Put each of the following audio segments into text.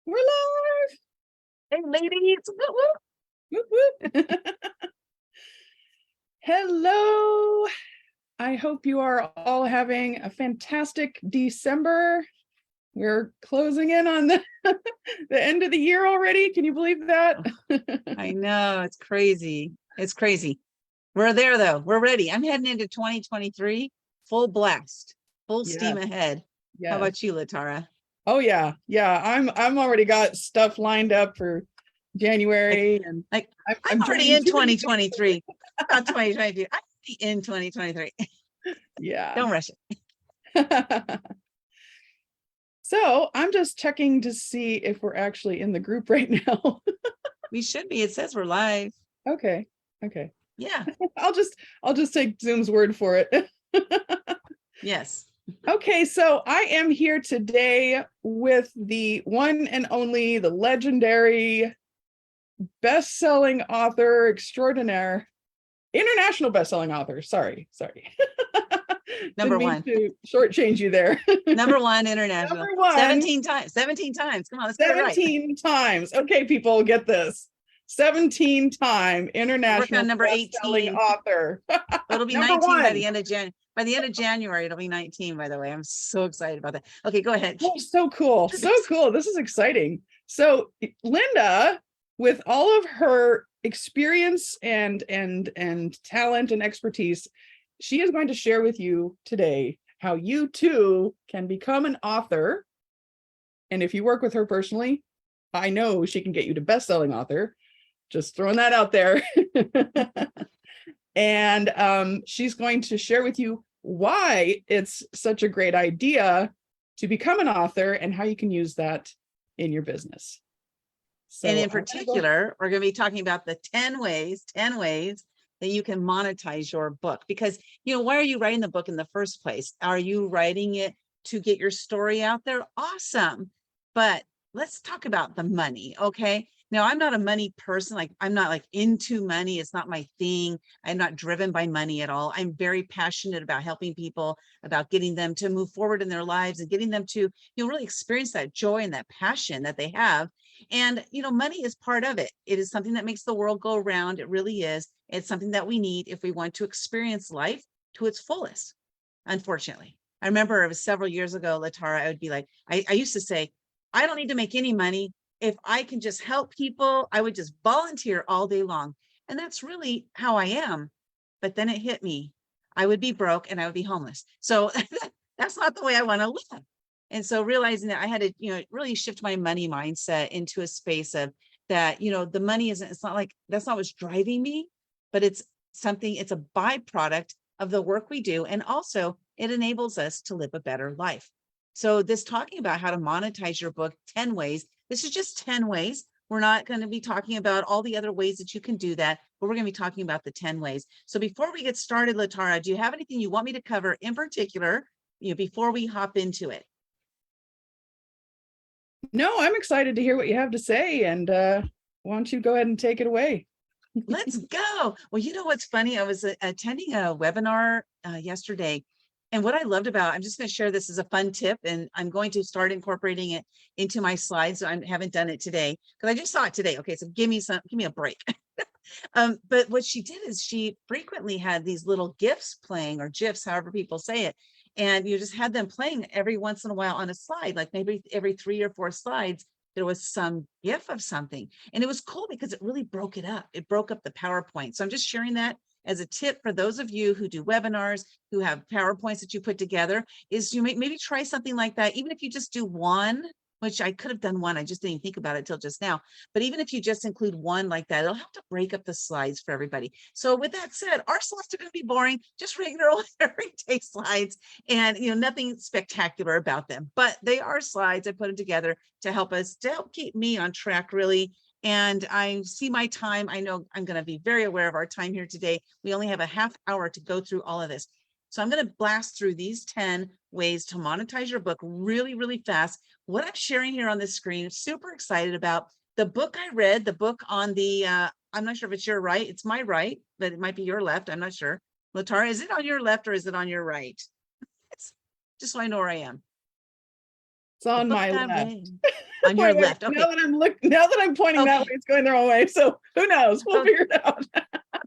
We're live. Hey, ladies. Whoop, whoop. Hello. I hope you are all having a fantastic December. We're closing in on the end of the year already. Can you believe that? I know, it's crazy. It's crazy. We're there though. We're ready. I'm heading into 2023, full blast, full steam ahead. Yes. How about you, Latara? Oh yeah. I'm already got stuff lined up for January, and I'm already in 2023. About 2023. I'm already in 2023. Yeah. Don't rush it. So I'm just checking to see if we're actually in the group right now. We should be. It says we're live. Okay. Yeah. I'll just take Zoom's word for it. Yes. Okay, so I am here today with the one and only, the legendary best-selling author extraordinaire, international best-selling author. Sorry. Number Didn't mean one. to shortchange you there. Number one international. Number one. 17 times. Come on, let's get it right. 17 times. Okay, people, get this. 17-time international number best-selling 18 author. It'll be 19 by the end of January. By the end of January, it'll be 19, by the way. I'm so excited about that. Okay, go ahead. Oh, so cool. So cool. This is exciting. So Lynda, with all of her experience and talent and expertise, she is going to share with you today how you too can become an author. And if you work with her personally, I know she can get you to best-selling author. Just throwing that out there. And she's going to share with you why it's such a great idea to become an author and how you can use that in your business. So, and in particular, we're going to be talking about the 10 ways that you can monetize your book. Because, why are you writing the book in the first place? Are you writing it to get your story out there? Awesome. But let's talk about the money, okay? Now, I'm not a money person. I'm not into money. It's not my thing. I'm not driven by money at all. I'm very passionate about helping people, about getting them to move forward in their lives and getting them to, really experience that joy and that passion that they have. And, money is part of it. It is something that makes the world go around. It really is. It's something that we need if we want to experience life to its fullest, unfortunately. I remember it was several years ago, Latara, I would be like, I used to say, I don't need to make any money. If I can just help people, I would just volunteer all day long. And that's really how I am. But then it hit me. I would be broke and I would be homeless. So that's not the way I want to live. And so realizing that I had to, really shift my money mindset into a space of that, the money it's not like, that's not what's driving me, but it's a byproduct of the work we do. And also it enables us to live a better life. So this talking about how to monetize your book, 10 ways, this is just 10 ways. We're not going to be talking about all the other ways that you can do that, but we're going to be talking about the 10 ways. So before we get started, Latara, do you have anything you want me to cover in particular, before we hop into it? No, I'm excited to hear what you have to say. And why don't you go ahead and take it away? Let's go. Well, what's funny? I was attending a webinar yesterday. And what I loved about, I'm just going to share this as a fun tip, and I'm going to start incorporating it into my slides. So I haven't done it today because I just saw it today. Okay, so give me a break. But what she did is she frequently had these little GIFs playing, or GIFs, however people say it. And you just had them playing every once in a while on a slide, like maybe every 3 or 4 slides, there was some GIF of something. And it was cool because it really broke it up. It broke up the PowerPoint. So I'm just sharing that as a tip for those of you who do webinars, who have PowerPoints that you put together, is you maybe try something like that. Even if you just do one, which I could have done one, I just didn't think about it till just now. But even if you just include one like that, it'll help to break up the slides for everybody. So with that said, our slides are going to be boring, just regular old everyday slides, and nothing spectacular about them. But they are slides. I put them together to help keep me on track, really. And I see my time. I know I'm going to be very aware of our time here today. We only have a half hour to go through all of this. So I'm going to blast through these 10 ways to monetize your book really, really fast. What I'm sharing here on the screen, I'm super excited about. The book I read, the book on the, I'm not sure if it's your right. It's my right, but it might be your left. I'm not sure. Latara, is it on your left or is it on your right? Just so I know where I am. It's on my left. On your left. Okay. Now that I'm pointing that way, it's going the wrong way. So who knows? We'll figure it out.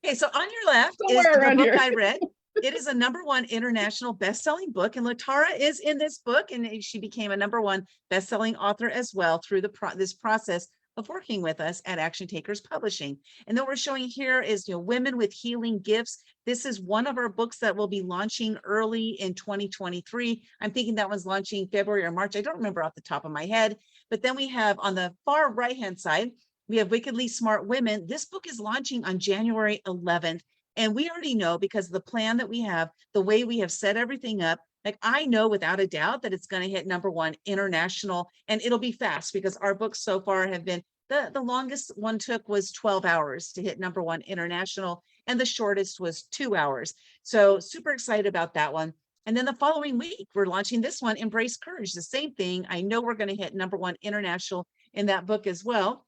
Okay, so on your left is Somewhere the around book here. I read. It is a #1 international best-selling book, and Latara is in this book, and she became a #1 best-selling author as well through this process of working with us at Action Takers Publishing. And then we're showing here is, Women with Healing Gifts. This is one of our books that will be launching early in 2023. I'm thinking that one's launching February or March. I don't remember off the top of my head. But then we have on the far right-hand side, we have Wickedly Smart Women. This book is launching on January 11th. And we already know, because of the plan that we have, the way we have set everything up, like I know without a doubt that it's going to hit #1 international, and it'll be fast because our books so far have been, the longest one took was 12 hours to hit #1 international, and the shortest was 2 hours. So super excited about that one. And then the following week, we're launching this one, Embrace Courage, the same thing. I know we're going to hit #1 international in that book as well.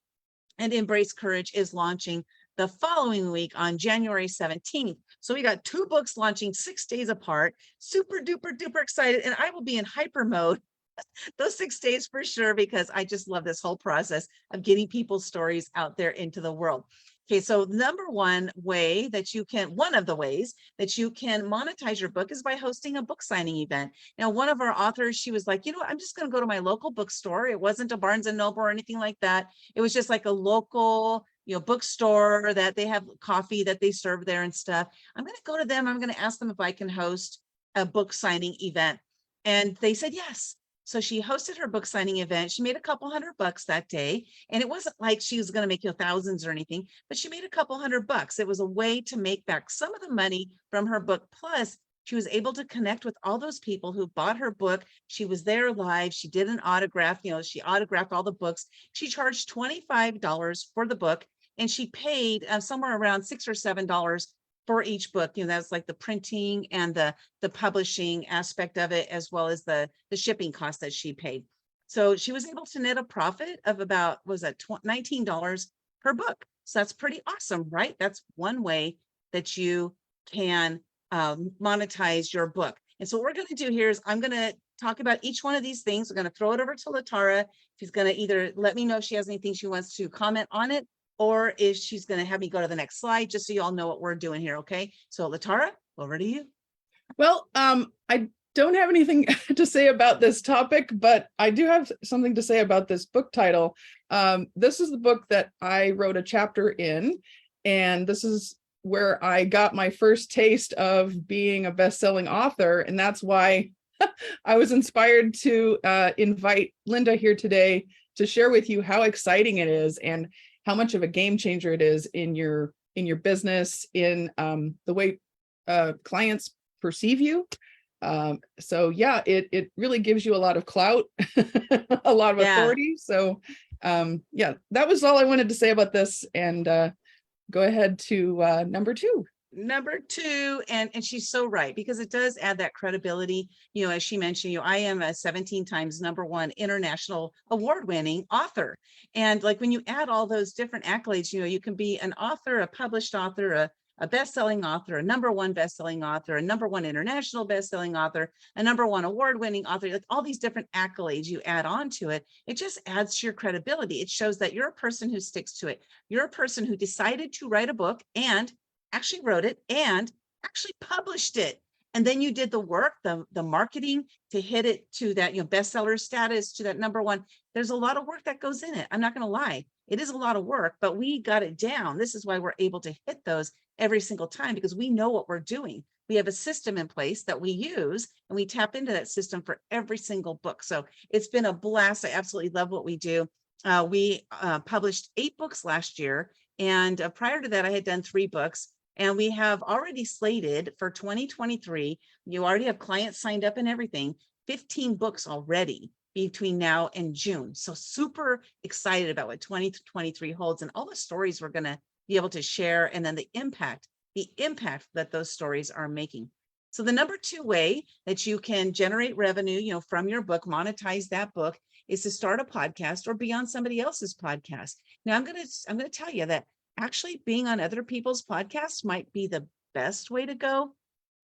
And Embrace Courage is launching the following week on January 17th. So we got 2 books launching 6 days apart. Super duper duper excited. And I will be in hyper mode those 6 days for sure, because I just love this whole process of getting people's stories out there into the world. Okay, so one of the ways that you can monetize your book is by hosting a book signing event. Now, one of our authors, she was like, I'm just going to go to my local bookstore. It wasn't a Barnes and Noble or anything like that. It was just like a local, bookstore that they have coffee that they serve there and stuff. I'm going to go to them. I'm going to ask them if I can host a book signing event. And they said yes. So she hosted her book signing event. She made a couple $100 that day. And it wasn't like she was going to make thousands or anything, but she made a couple $100. It was a way to make back some of the money from her book. Plus, she was able to connect with all those people who bought her book. She was there live. She did an autograph. She autographed all the books. She charged $25 for the book, and she paid somewhere around $6 or $7 for each book. That's like the printing and the publishing aspect of it, as well as the shipping cost that she paid. So she was able to net a profit of about, $19 per book. So that's pretty awesome, right? That's one way that you can monetize your book. And so what we're going to do here is I'm going to talk about each one of these things. We're going to throw it over to Latara. She's going to either let me know if she has anything she wants to comment on it, or if she's going to have me go to the next slide, just so you all know what we're doing here. Okay. So Latara, over to you. Well, I don't have anything to say about this topic, but I do have something to say about this book title. This is the book that I wrote a chapter in, and this is where I got my first taste of being a best-selling author. And that's why I was inspired to invite Lynda here today to share with you how exciting it is and how much of a game changer it is in your business, in the way clients perceive you. So yeah, it really gives you a lot of clout, a lot of authority. So yeah, that was all I wanted to say about this. And go ahead to number 2. Number 2, and she's so right, because it does add that credibility. As she mentioned, I am a 17 times #1 international award-winning author. And like when you add all those different accolades, you can be an author, a published author, a best-selling author, a #1 best-selling author, a #1 international best-selling author, a #1 award-winning author. Like all these different accolades you add on to it, it just adds to your credibility. It shows that you're a person who sticks to it. You're a person who decided to write a book and actually wrote it and actually published it. And then you did the work, the marketing to hit it to that, bestseller status, to that #1. There's a lot of work that goes in it. I'm not going to lie. It is a lot of work, but we got it down. This is why we're able to hit those every single time, because we know what we're doing. We have a system in place that we use, and we tap into that system for every single book. So it's been a blast. I absolutely love what we do. We published 8 books last year. And prior to that, I had done 3 books. And we have already slated for 2023. You already have clients signed up and everything, 15 books already between now and June. So super excited about what 2023 holds and all the stories we're going to be able to share, and then the impact that those stories are making. So the number 2 way that you can generate revenue, from your book, monetize that book, is to start a podcast or be on somebody else's podcast. Now I'm going to tell you that actually being on other people's podcasts might be the best way to go,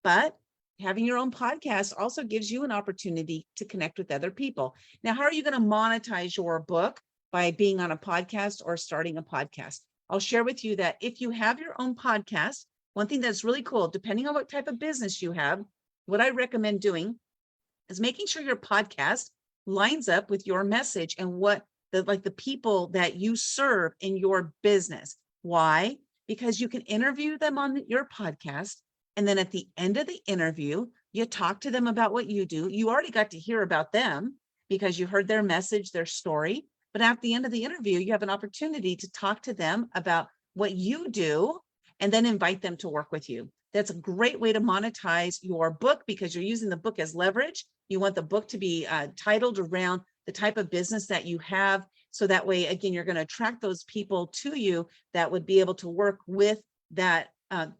but having your own podcast also gives you an opportunity to connect with other people. Now, how are you going to monetize your book? By being on a podcast or starting a podcast. I'll share with you that if you have your own podcast, one thing that's really cool, depending on what type of business you have, what I recommend doing is making sure your podcast lines up with your message and what the people that you serve in your business. Why? Because you can interview them on your podcast. And then at the end of the interview, you talk to them about what you do. You already got to hear about them because you heard their message, their story. But at the end of the interview, you have an opportunity to talk to them about what you do and then invite them to work with you. That's a great way to monetize your book because you're using the book as leverage. You want the book to be titled around the type of business that you have. So that way, again, you're going to attract those people to you that would be able to work with that,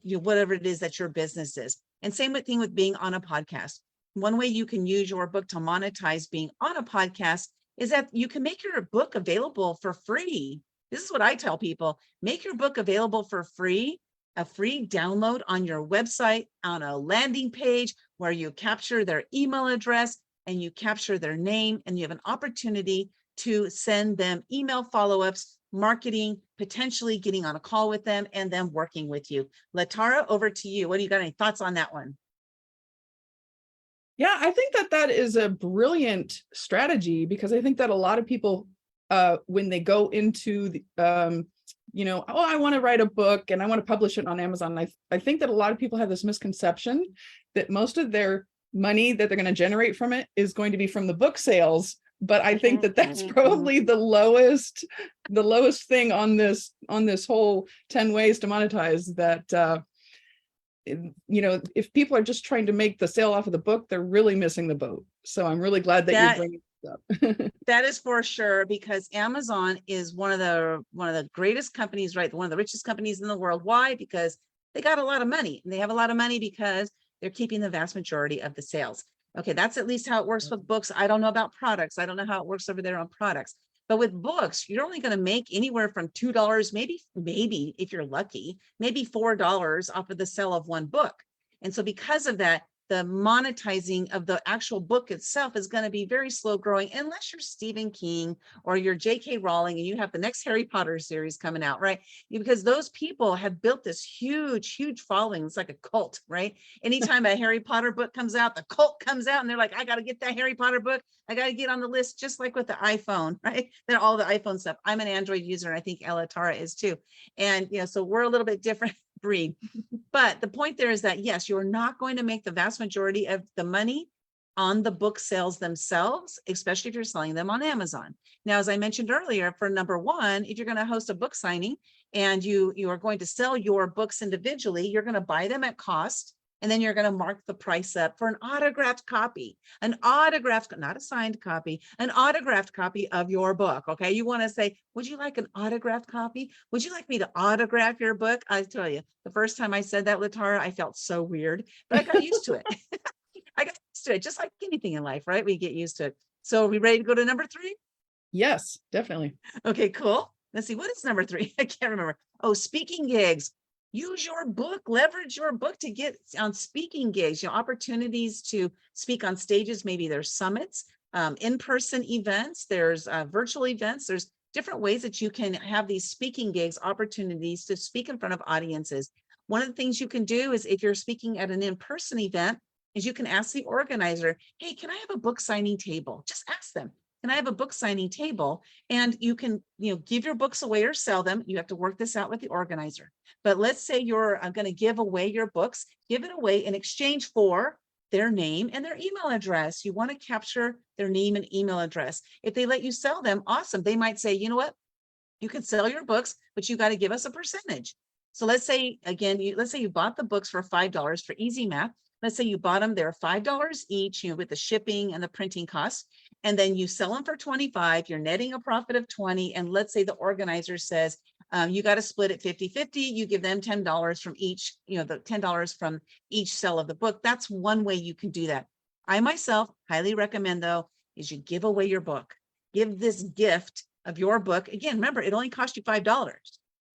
whatever it is that your business is. And same thing with being on a podcast. One way you can use your book to monetize being on a podcast is that you can make your book available for free. This is what I tell people, make your book available for free, a free download on your website, on a landing page where you capture their email address and you capture their name, and you have an opportunity to send them email follow-ups, marketing, potentially getting on a call with them and them working with you. Latara, over to you. What do you got? Any thoughts on that one? Yeah, I think that that is a brilliant strategy because I think that a lot of people, when they go into the, oh, I want to write a book and I want to publish it on Amazon. I think that a lot of people have this misconception that most of their money that they're going to generate from it is going to be from the book sales. But I think that that's probably the lowest thing on this whole 10 ways to monetize that, if people are just trying to make the sale off of the book, they're really missing the boat. So I'm really glad that you're bringing this up. That is for sure, because Amazon is one of the greatest companies, right? One of the richest companies in the world. Why? Because they got a lot of money, and they have a lot of money because they're keeping the vast majority of the sales. Okay, that's at least how it works with books. I don't know about products. I don't know how it works over there on products. But with books, you're only going to make anywhere from $2, maybe if you're lucky, maybe $4 off of the sale of one book. And so because of that, the monetizing of the actual book itself is going to be very slow growing, unless you're Stephen King or you're J.K. Rowling and you have the next Harry Potter series coming out, right? Because those people have built this huge, huge following. It's like a cult, right? Anytime a Harry Potter book comes out, the cult comes out and they're like, I got to get that Harry Potter book. I got to get on the list, just like with the iPhone, right? Then all the iPhone stuff. I'm an Android user, and I think Ella Tara is too. And, so we're a little bit different breed. But the point there is that, yes, you're not going to make the vast majority of the money on the book sales themselves, especially if you're selling them on Amazon. Now, as I mentioned earlier, for number one, if you're going to host a book signing and you are going to sell your books individually, you're going to buy them at cost. And then you're going to mark the price up for an autographed copy, not a signed copy, an autographed copy of your book. Okay. You want to say, would you like an autographed copy? Would you like me to autograph your book? I tell you, the first time I said that, Latara, I felt so weird, but I got used to it. I got used to it, just like anything in life, right? We get used to it. So are we ready to go to number 3? Yes, definitely. Okay, cool. Let's see. What is number 3? I can't remember. Oh, speaking gigs. Use your book, leverage your book to get on speaking gigs, opportunities to speak on stages. Maybe there's summits, in-person events, there's virtual events. There's different ways that you can have these speaking gigs, opportunities to speak in front of audiences. One of the things you can do is, if you're speaking at an in-person event, is you can ask the organizer, hey, can I have a book signing table? Just ask them. Can I have a book signing table? And you can, give your books away or sell them. You have to work this out with the organizer. But let's say you're going to give away your books, give it away in exchange for their name and their email address. You want to capture their name and email address. If they let you sell them, awesome. They might say, you know what? You can sell your books, but you got to give us a percentage. So let's say, again, let's say you bought the books for $5 for easy math. Let's say you bought them, they're $5 each, with the shipping and the printing costs, and then you sell them for $25, you're netting a profit of $20. And let's say the organizer says, you got to split it 50-50. You give them $10 from each, the $10 from each sale of the book. That's one way you can do that. I myself highly recommend, though, is you give away your book. Give this gift of your book. Again, remember, it only cost you $5.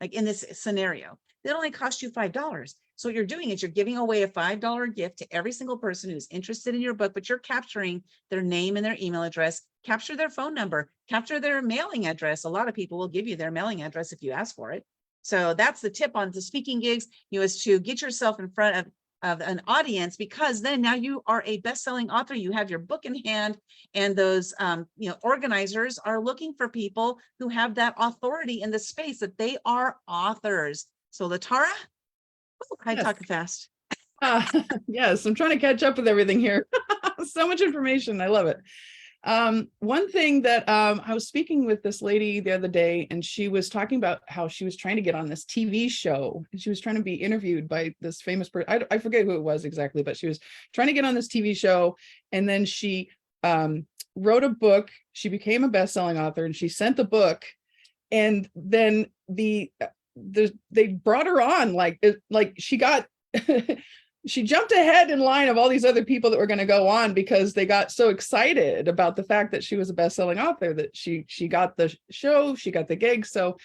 like in this scenario, it only cost you $5. So what you're doing is you're giving away a $5 gift to every single person who's interested in your book, but you're capturing their name and their email address, capture their phone number, capture their mailing address. A lot of people will give you their mailing address if you ask for it. So that's the tip on the speaking gigs, is to get yourself in front of an audience, because then now you are a best-selling author. You have your book in hand, and those organizers are looking for people who have that authority in the space, that they are authors. So Latara, I talk fast. Yes, I'm trying to catch up with everything here. So much information. I love it. One thing that I was speaking with this lady the other day, and she was talking about how she was trying to get on this TV show, and she was trying to be interviewed by this famous person. I forget who it was exactly, but she was trying to get on this TV show, and then she wrote a book. She became a best-selling author, and she sent the book, and then they brought her on like she got she jumped ahead in line of all these other people that were going to go on, because they got so excited about the fact that she was a best-selling author that she got the show, she got the gig. So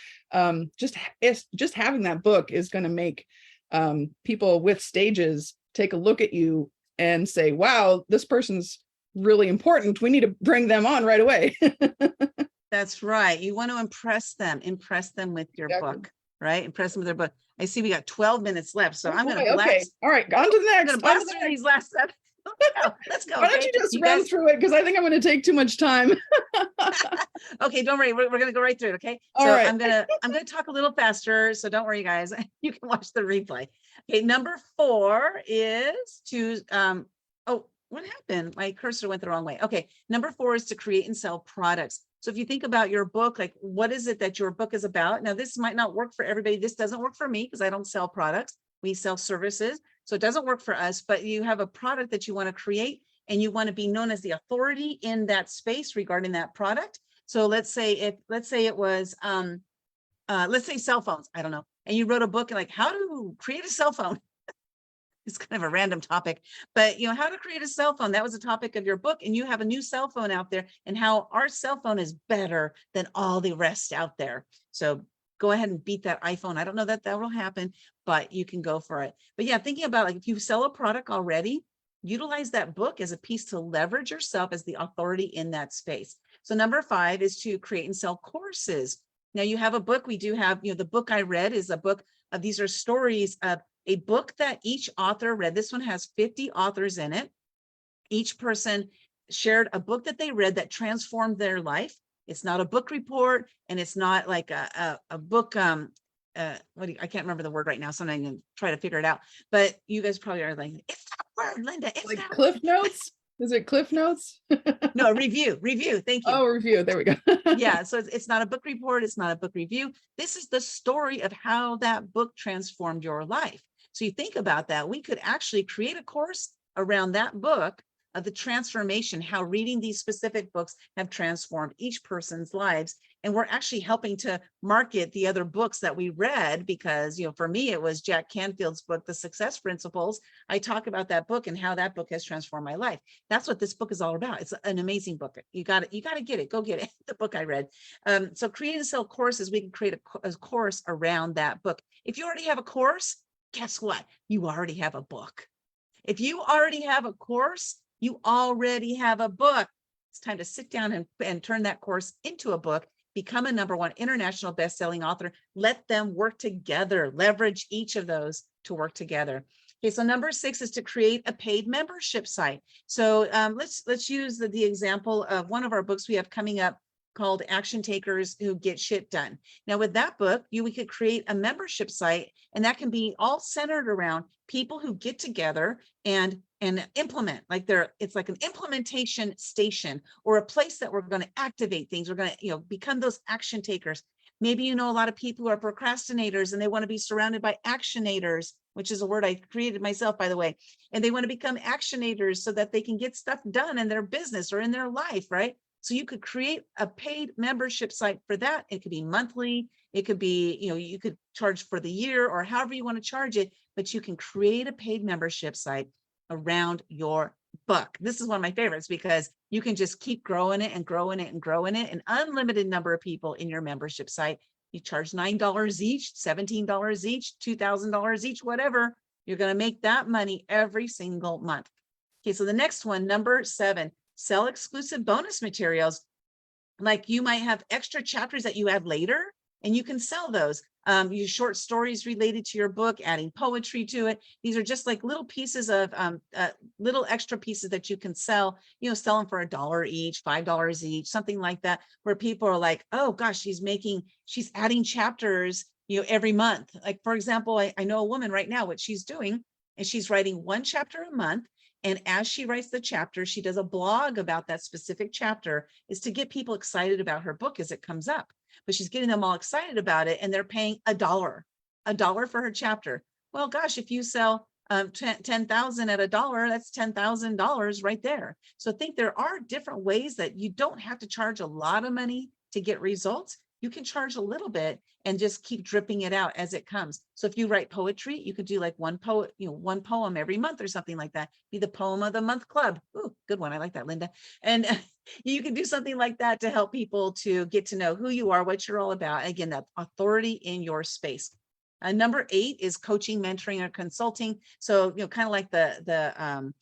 just having that book is going to make people with stages take a look at you and say, wow, this person's really important. We need to bring them on right away. That's right. You want to impress them with your book, right? Impress them with their book. I see we got 12 minutes left, so I'm going to blast. Okay. All right. On to the next. I'm going to blast through these last 7. Let's go. Why don't you just run through it? Because I think I'm going to take too much time. Okay, don't worry. We're going to go right through it. Okay. All so right. I'm going to talk a little faster. So don't worry, guys. You can watch the replay. Okay. Number 4 is to, oh, what happened? My cursor went the wrong way. Okay. Number 4 is to create and sell products. So if you think about your book, like what is it that your book is about? Now, this might not work for everybody. This doesn't work for me because I don't sell products. We sell services. So it doesn't work for us, but you have a product that you want to create, and you want to be known as the authority in that space regarding that product. So let's say it was, let's say cell phones. I don't know. And you wrote a book like how to create a cell phone. It's kind of a random topic, but how to create a cell phone. That was a topic of your book, and you have a new cell phone out there, and how our cell phone is better than all the rest out there. So go ahead and beat that iPhone. I don't know that will happen, but you can go for it. But yeah, thinking about like if you sell a product already, utilize that book as a piece to leverage yourself as the authority in that space. So number 5 is to create and sell courses. Now you have a book. We do have, the book I read is a book of, these are stories of a book that each author read. This one has 50 authors in it. Each person shared a book that they read that transformed their life. It's not a book report, and it's not like a book. I can't remember the word right now. So I'm going to try to figure it out. But you guys probably are like, it's that word, Lynda. It's like that Cliff Notes. Is it Cliff Notes? No, review. Thank you. Oh, review. There we go. Yeah. So it's not a book report. It's not a book review. This is the story of how that book transformed your life. So you think about that. We could actually create a course around that book of the transformation, how reading these specific books have transformed each person's lives. And we're actually helping to market the other books that we read, because, for me, it was Jack Canfield's book, The Success Principles. I talk about that book and how that book has transformed my life. That's what this book is all about. It's an amazing book. You got to get it. Go get it. The book I read. So create and sell courses. We can create a course around that book. If you already have a course, guess what? You already have a book. If you already have a course, you already have a book. It's time to sit down and turn that course into a book, become a #1 international best-selling author. Let them work together. Leverage each of those to work together. Okay, so number 6 is to create a paid membership site. So let's use the example of one of our books we have coming up called Action Takers Who Get Shit Done. Now with that book, we could create a membership site, and that can be all centered around people who get together and implement, it's like an implementation station, or a place that we're going to activate things. We're going to, become those action takers. Maybe a lot of people who are procrastinators, and they want to be surrounded by actionators, which is a word I created myself, by the way. And they want to become actionators so that they can get stuff done in their business or in their life, right? So you could create a paid membership site for that. It could be monthly. It could be, you could charge for the year or however you want to charge it, but you can create a paid membership site around your book. This is one of my favorites because you can just keep growing it and growing it and growing it. An unlimited number of people in your membership site. You charge $9 each, $17 each, $2,000 each, whatever. You're going to make that money every single month. Okay, so the next one, number 7, sell exclusive bonus materials. Like you might have extra chapters that you add later, and you can sell those. Your short stories related to your book, adding poetry to it. These are just like little pieces of little extra pieces that you can sell, sell them for $1 each, $5 each, something like that, where people are like, oh gosh, she's adding chapters, every month. Like, for example, I know a woman right now, what she's doing is she's writing 1 chapter a month. And as she writes the chapter, she does a blog about that specific chapter, is to get people excited about her book as it comes up. But she's getting them all excited about it, and they're paying $1 for her chapter. Well, gosh, if you sell 10,000 at $1, that's $10,000 right there. So I think there are different ways that you don't have to charge a lot of money to get results. You can charge a little bit and just keep dripping it out as it comes. So if you write poetry, you could do like one poem every month or something like that. Be the poem of the month club. Ooh, good one. I like that, Lynda. And you can do something like that to help people to get to know who you are, what you're all about. Again, that authority in your space. Number 8 is coaching, mentoring, or consulting. So, kind of like the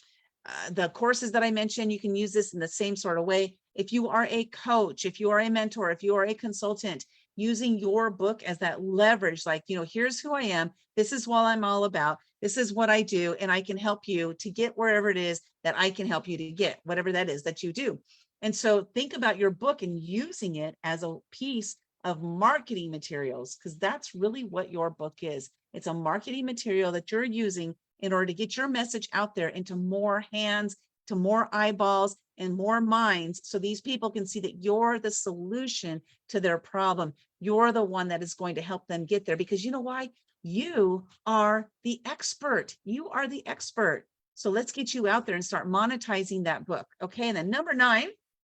courses that I mentioned, you can use this in the same sort of way. If you are a coach, if you are a mentor, if you are a consultant, using your book as that leverage, like, here's who I am. This is what I'm all about. This is what I do. And I can help you to get wherever it is that I can help you to get, whatever that is that you do. And so think about your book and using it as a piece of marketing materials, because that's really what your book is. It's a marketing material that you're using in order to get your message out there into more hands, to more eyeballs and more minds. So these people can see that you're the solution to their problem. You're the one that is going to help them get there, because you know why? You are the expert. You are the expert. So let's get you out there and start monetizing that book. Okay. And then number 9,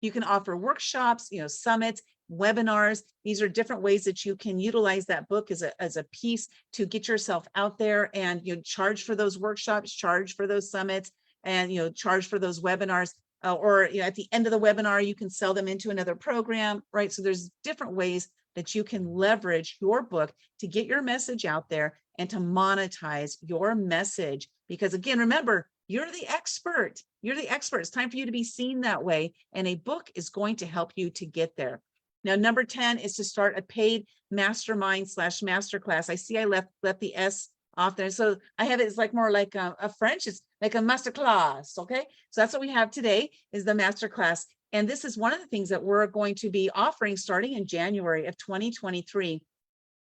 you can offer workshops, summits, webinars. These are different ways that you can utilize that book as a piece to get yourself out there, and charge for those workshops, charge for those summits, and charge for those webinars, or at the end of the webinar you can sell them into another program, right? So there's different ways that you can leverage your book to get your message out there and to monetize your message, because again, remember, you're the expert. You're the expert. It's time for you to be seen that way, and a book is going to help you to get there. Now, number 10 is to start a paid mastermind / masterclass. I see I left the S off there. So I have it, it's like more like a French, it's like a masterclass. Okay. So that's what we have today, is the masterclass. And this is one of the things that we're going to be offering starting in January of 2023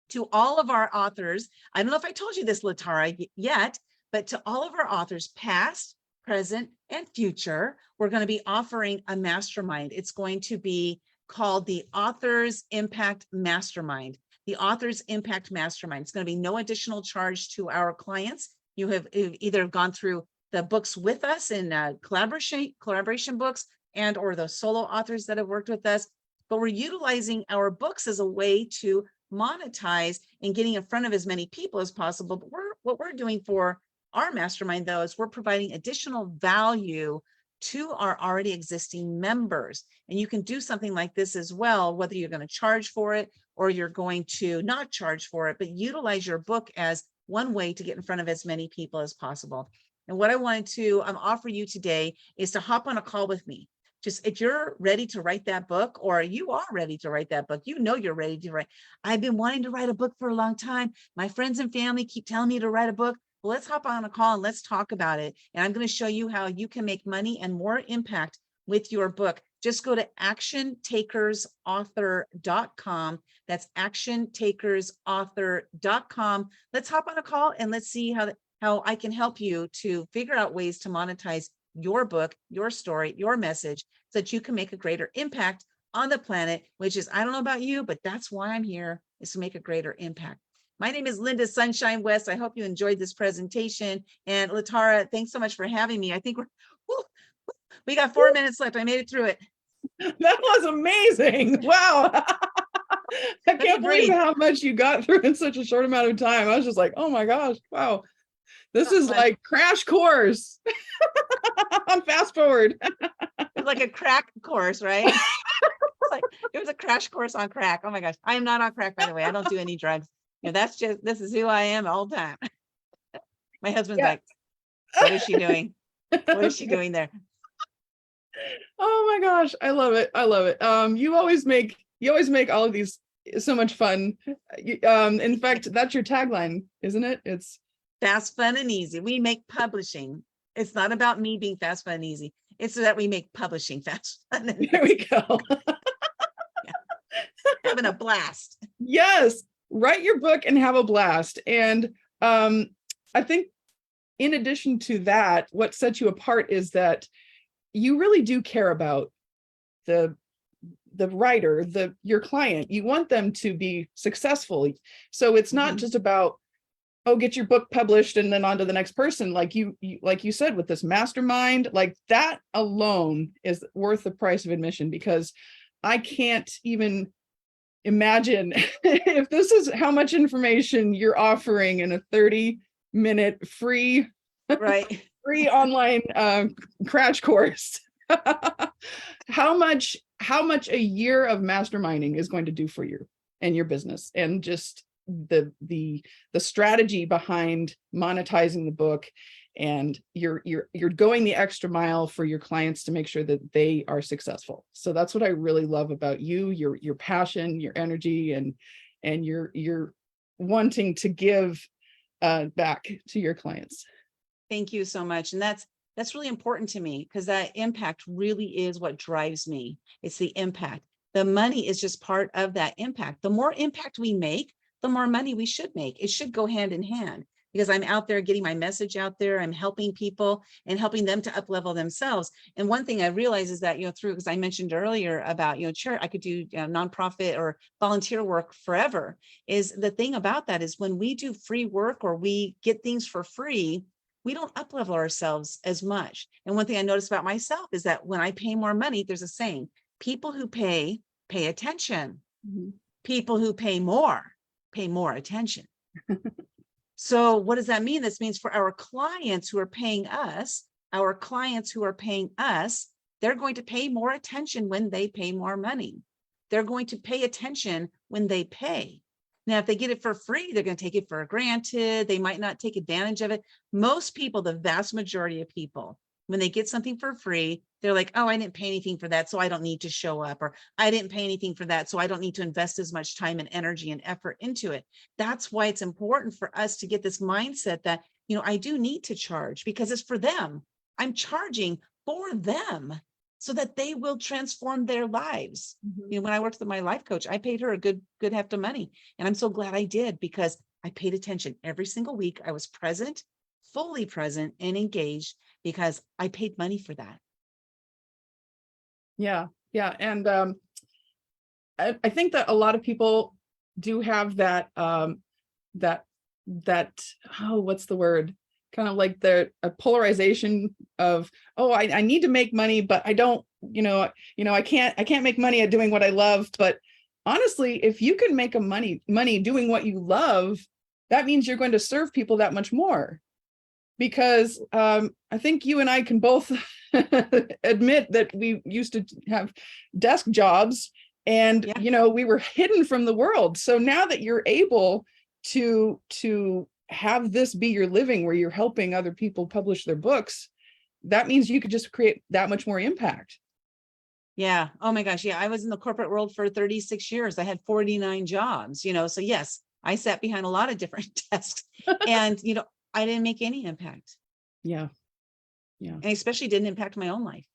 to all of our authors. I don't know if I told you this, Latara, yet, but to all of our authors, past, present, and future, we're going to be offering a mastermind. It's going to be called the Authors Impact Mastermind. The Authors Impact Mastermind. It's going to be no additional charge to our clients. You have either gone through the books with us in collaboration books, and or the solo authors that have worked with us, but we're utilizing our books as a way to monetize and getting in front of as many people as possible. But what we're doing for our mastermind, though, is we're providing additional value to our already existing members. And you can do something like this as well, whether you're going to charge for it or you're going to not charge for it, but utilize your book as one way to get in front of as many people as possible. And what I wanted to offer you today is to hop on a call with me. Just if you're ready to write that book, or you are ready to write that book, you're ready to write. I've been wanting to write a book for a long time. My friends and family keep telling me to write a book. Well, let's hop on a call and let's talk about it. And I'm going to show you how you can make money and more impact with your book. Just go to actiontakersauthor.com. That's actiontakersauthor.com. Let's hop on a call and let's see how I can help you to figure out ways to monetize your book, your story, your message, so that you can make a greater impact on the planet, which is, I don't know about you, but that's why I'm here, is to make a greater impact. My name is Lynda Sunshine West. I hope you enjoyed this presentation. And Latara, thanks so much for having me. I think we got 4 minutes left. I made it through it. That was amazing. Wow. I can't believe how much you got through in such a short amount of time. I was just like, oh my gosh, wow. This is like crash course on fast forward. It's like a crack course, right? It was a crash course on crack. Oh my gosh. I am not on crack, by the way. I don't do any drugs. This is who I am all the time. My husband's Yeah. like, what is she doing? What is she doing there? Oh my gosh, I love it. I love it. You always make all of these so much fun. In fact, that's your tagline, isn't it? It's fast, fun, and easy. We make publishing. It's not about me being fast, fun, and easy. It's so that we make publishing fast, fun, and there we go. having a blast. Yes, write your book and have a blast. And I think in addition to that, what sets you apart is that you really do care about the writer, your client. You want them to be successful. So it's not just about, oh, get your book published and then on to the next person. Like you said, with this mastermind, like that alone is worth the price of admission, because I can't even imagine if this is how much information you're offering in a 30-minute free online crash course. How much a year of masterminding is going to do for you and your business, and just the strategy behind monetizing the book, and you're going the extra mile for your clients to make sure that they are successful. So that's what I really love about you, your passion, your energy, and your wanting to give back to your clients. Thank you so much. And that's really important to me, because that impact really is what drives me. It's the impact. The money is just part of that impact. The more impact we make, the more money we should make. It should go hand in hand, because I'm out there getting my message out there. I'm helping people and helping them to up-level themselves. And one thing I realize is that, because I mentioned earlier about, I could do nonprofit or volunteer work forever. Is the thing about that is when we do free work or we get things for free, we don't up-level ourselves as much. And one thing I noticed about myself is that when I pay more money, there's a saying, people who pay attention. People who pay more attention. So what does that mean? This means for our clients who are paying us, they're going to pay more attention when they pay more money. They're going to pay attention when they pay. Now, if they get it for free, they're going to take it for granted. They might not take advantage of it. Most people, the vast majority of people, when they get something for free, they're like, oh, I didn't pay anything for that, so I don't need to show up. Or I didn't pay anything for that, so I don't need to invest as much time and energy and effort into it. That's why it's important for us to get this mindset that, I do need to charge, because it's for them. I'm charging for them so that they will transform their lives. When I worked with my life coach, I paid her a good heft of money. And I'm so glad I did, because I paid attention every single week. I was present, fully present and engaged, because I paid money for that. Yeah. And I think that a lot of people do have that, what's the word? Kind of like a polarization of, oh, I need to make money, but I don't, I can't make money at doing what I love. But honestly, if you can make money doing what you love, that means you're going to serve people that much more. Because I think you and I can both admit that we used to have desk jobs, and we were hidden from the world. So now that you're able to have this be your living, where you're helping other people publish their books, that means you could just create that much more impact. Yeah. Oh my gosh. Yeah. I was in the corporate world for 36 years. I had 49 jobs, so yes, I sat behind a lot of different desks and, I didn't make any impact. Yeah. And especially didn't impact my own life.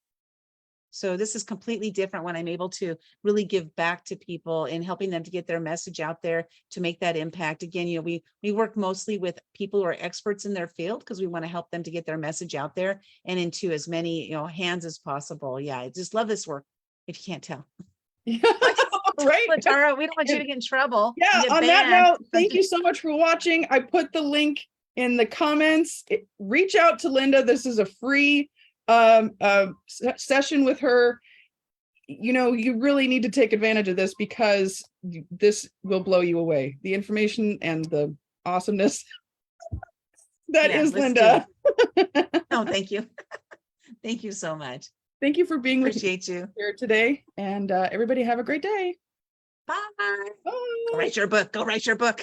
So this is completely different when I'm able to really give back to people and helping them to get their message out there to make that impact. Again, we work mostly with people who are experts in their field, because we want to help them to get their message out there and into as many, hands as possible. Yeah. I just love this work, if you can't tell. Right. Tara, we don't want you to get in trouble. Yeah. On that note, thank you so much for watching. I put the link in the comments. Reach out to Lynda. This is a free session with her. You really need to take advantage of this, because this will blow you away. The information and the awesomeness that is Lynda. Oh, thank you. Thank you so much. Thank you for being Appreciate you here today. And everybody have a great day. Bye. Go Bye. write your book. Go write your book.